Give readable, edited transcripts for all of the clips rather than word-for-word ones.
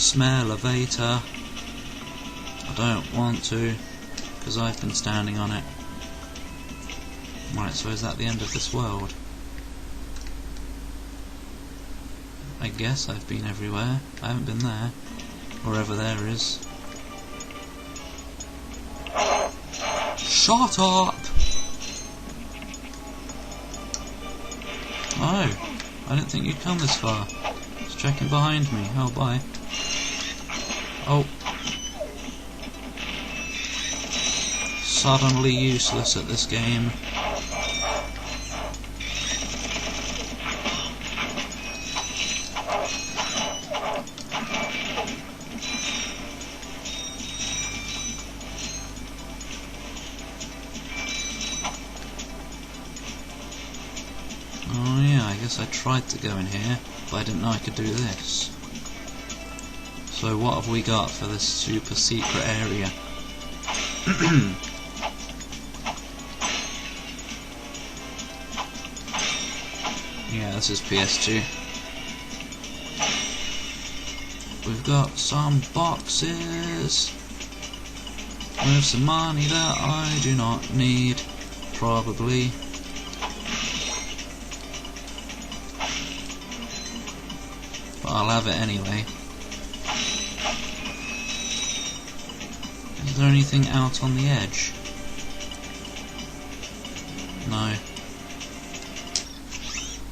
Smell-elevator. I don't want to, because I've been standing on it. Right, so is that the end of this world? I guess I've been everywhere. I haven't been there. Wherever there is. Shut up! Oh, I didn't think you'd come this far. Just checking behind me. Oh, bye. Oh. Suddenly useless at this game. Oh yeah, I guess I tried to go in here, but I didn't know I could do this. So what have we got for this super secret area? Yeah, this is PS2. We've got some boxes with some money that I do not need, probably. But I'll have it anyway. Is there anything out on the edge? No.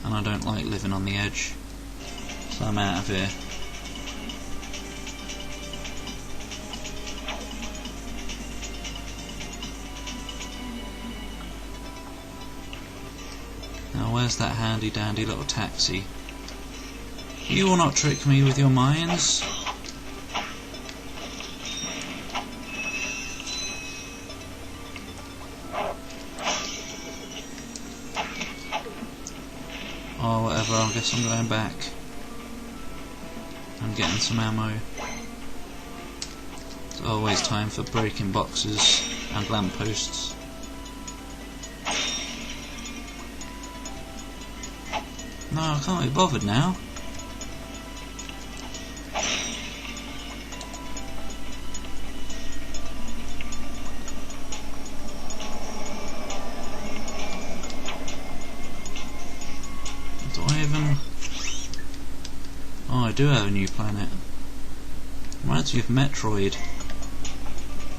And I don't like living on the edge, so I'm out of here. Now where's that handy dandy little taxi? You will not trick me with your mines. Oh, whatever, I guess I'm going back. I'm getting some ammo. It's always time for breaking boxes and lampposts. No, I can't be bothered now. Oh, I do have a new planet. Reminds me of Metroid.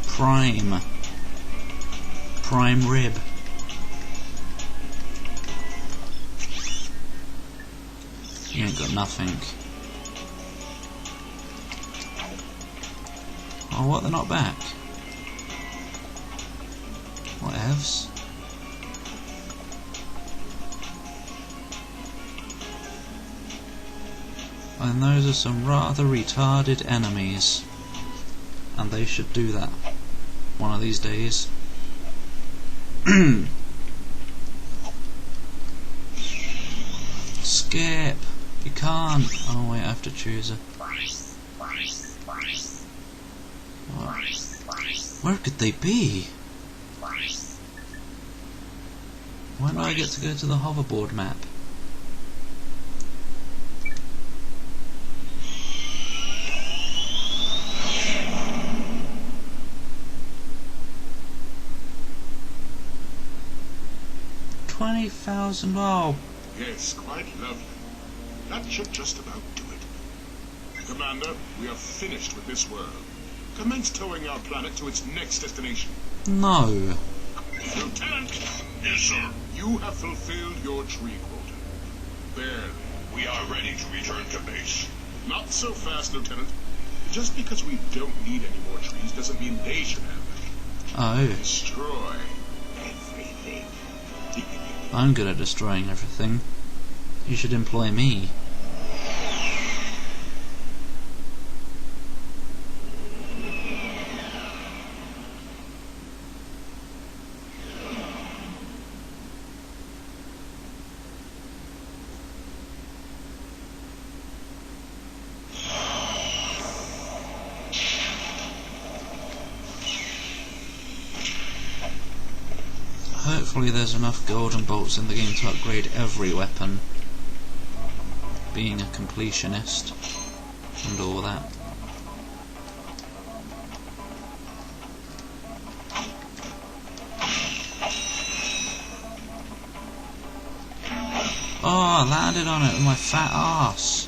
Prime Rib. You ain't got nothing. Oh, what? They're not back. Whatevs. And those are some rather retarded enemies. And they should do that one of these days. Skip! You can't! Oh wait, I have to choose a... What? Where could they be? When do I get to go to the hoverboard map? $20,000. Oh. Yes, quite lovely. That should just about do it. Commander, we are finished with this world. Commence towing our planet to its next destination. No. Lieutenant! Yes, sir. You have fulfilled your tree quota. Barely. We are ready to return to base. Not so fast, Lieutenant. Just because we don't need any more trees doesn't mean they should have them. Oh. Destroy everything. I'm good at destroying everything. You should employ me. Hopefully there's enough golden bolts in the game to upgrade every weapon. Being a completionist and all that. I landed on it with my fat ass,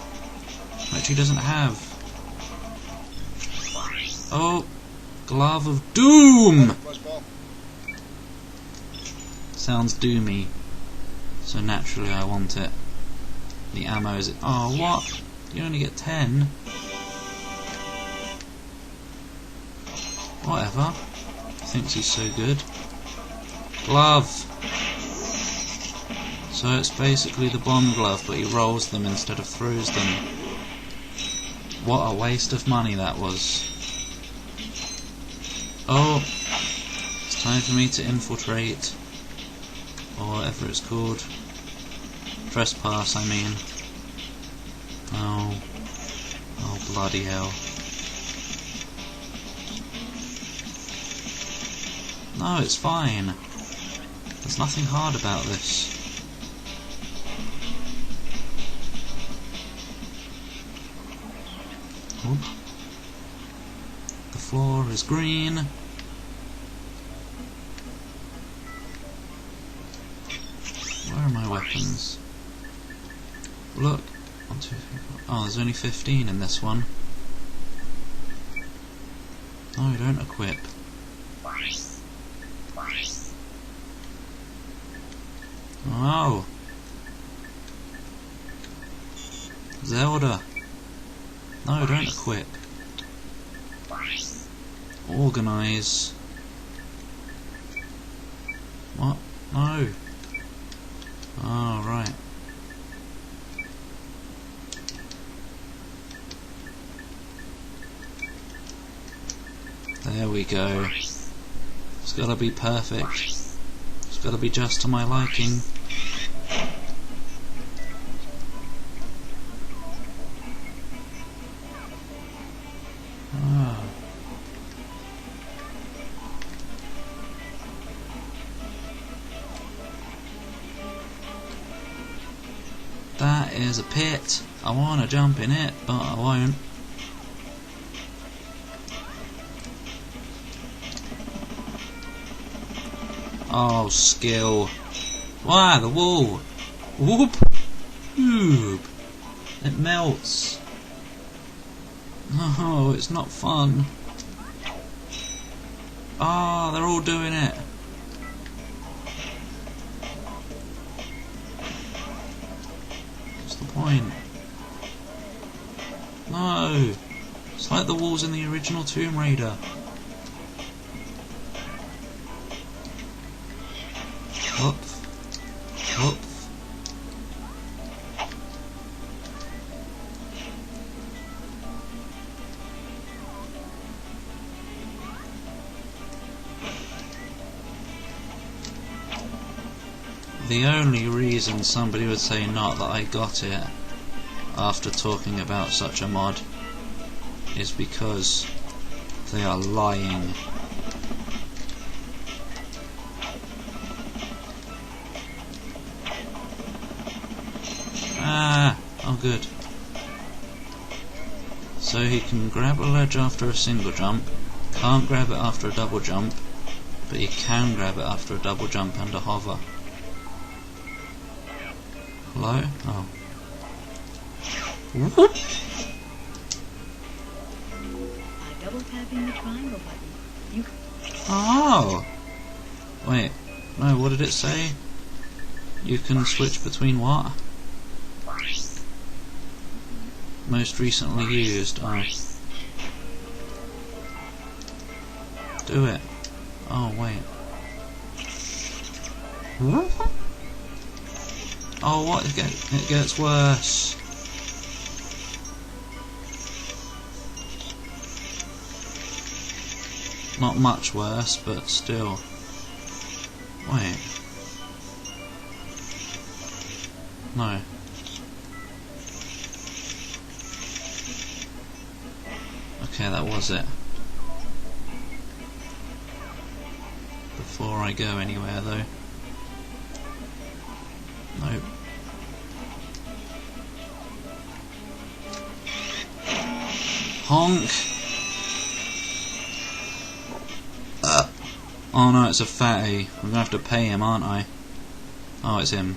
which he doesn't have. Oh, Glove of Doom! Sounds doomy, so naturally I want it. The ammo is... Oh, what? You only get 10? Whatever. He thinks he's so good. Glove! So it's basically the bomb glove, but he rolls them instead of throws them. What a waste of money that was. Oh! It's time for me to infiltrate. Or whatever it's called. Trespass, I mean. Oh. Oh, bloody hell. No, it's fine. There's nothing hard about this. Oop. The floor is green. Where are my weapons? Look. 1, 2, 3, 4. Oh, there's only 15 in this one. No, don't equip. Oh. Zelda. No, don't equip. Organize. What? No. Oh, right. There we go. It's gotta be perfect. It's gotta be just to my liking. Ah. That is a pit. I wanna jump in it, but I won't. Oh, skill. Why, the wall? Whoop! Whoop! It melts. Oh, it's not fun. Ah, they're all doing it. What's the point? No! It's like the walls in the original Tomb Raider. Whoop. Whoop. The only reason somebody would say not that I got it after talking about such a mod is because they are lying. Ah, oh good. So he can grab a ledge after a single jump, can't grab it after a double jump, but he can grab it after a double jump and a hover. Hello? Oh. By double tapping the triangle button, you can... Oh! Wait, no, what did it say? You can switch between what? Most recently used. Oh. Do it. Oh, wait. Oh, what? It gets worse. Not much worse, but still. Wait. No. Okay, that was it. Before I go anywhere, though. Nope. Honk! Oh no, it's a fatty. I'm gonna have to pay him, aren't I? Oh, it's him.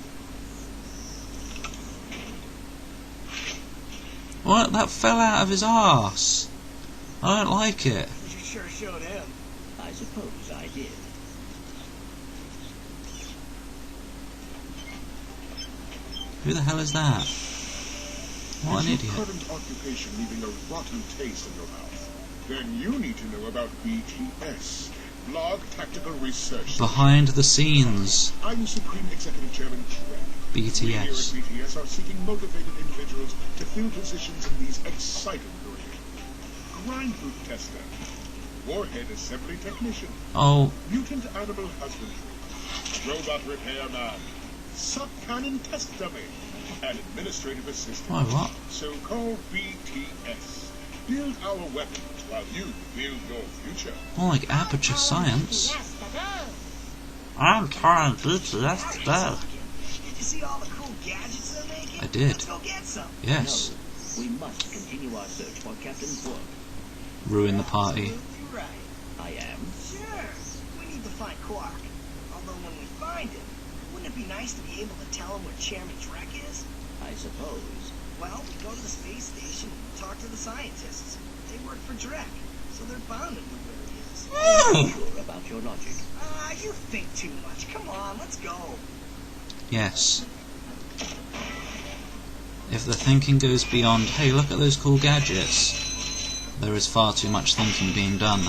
What? That fell out of his arse. I don't like it. You sure showed him. I suppose I did. Who the hell is that? What an Is your idiot. current occupation leaving a rotten taste in your mouth? Then you need to know about BTS, Blog Tactical Research. Behind the scenes. I'm Supreme Executive Chairman Trek. We here at BTS. BTS are seeking motivated individuals to fill positions in these exciting careers. Grind food tester, warhead assembly technician, Oh, mutant animal husbandry, robot repairman, sub-cannon test dummy, and administrative assistant. why what? So call BTS. Build our weapons while you build your future. More like aperture science. I'm trying BTS today. Did you see all the cool gadgets they're making? I did. Let's go get some. Yes. No, we must continue our search for Captain Quark. Ruin the party. Absolutely right. I am. Sure. We need to find Quark. Although when we find him, wouldn't it be nice to be able to tell him where Chairman Trek is? I suppose. Well, we go to the space station and talk to the scientists. They work for Drek, so they're bound to know where he is. I'm not sure about your logic. You think too much. Come on, let's go. Yes. If the thinking goes beyond, hey, look at those cool gadgets, there is far too much thinking being done.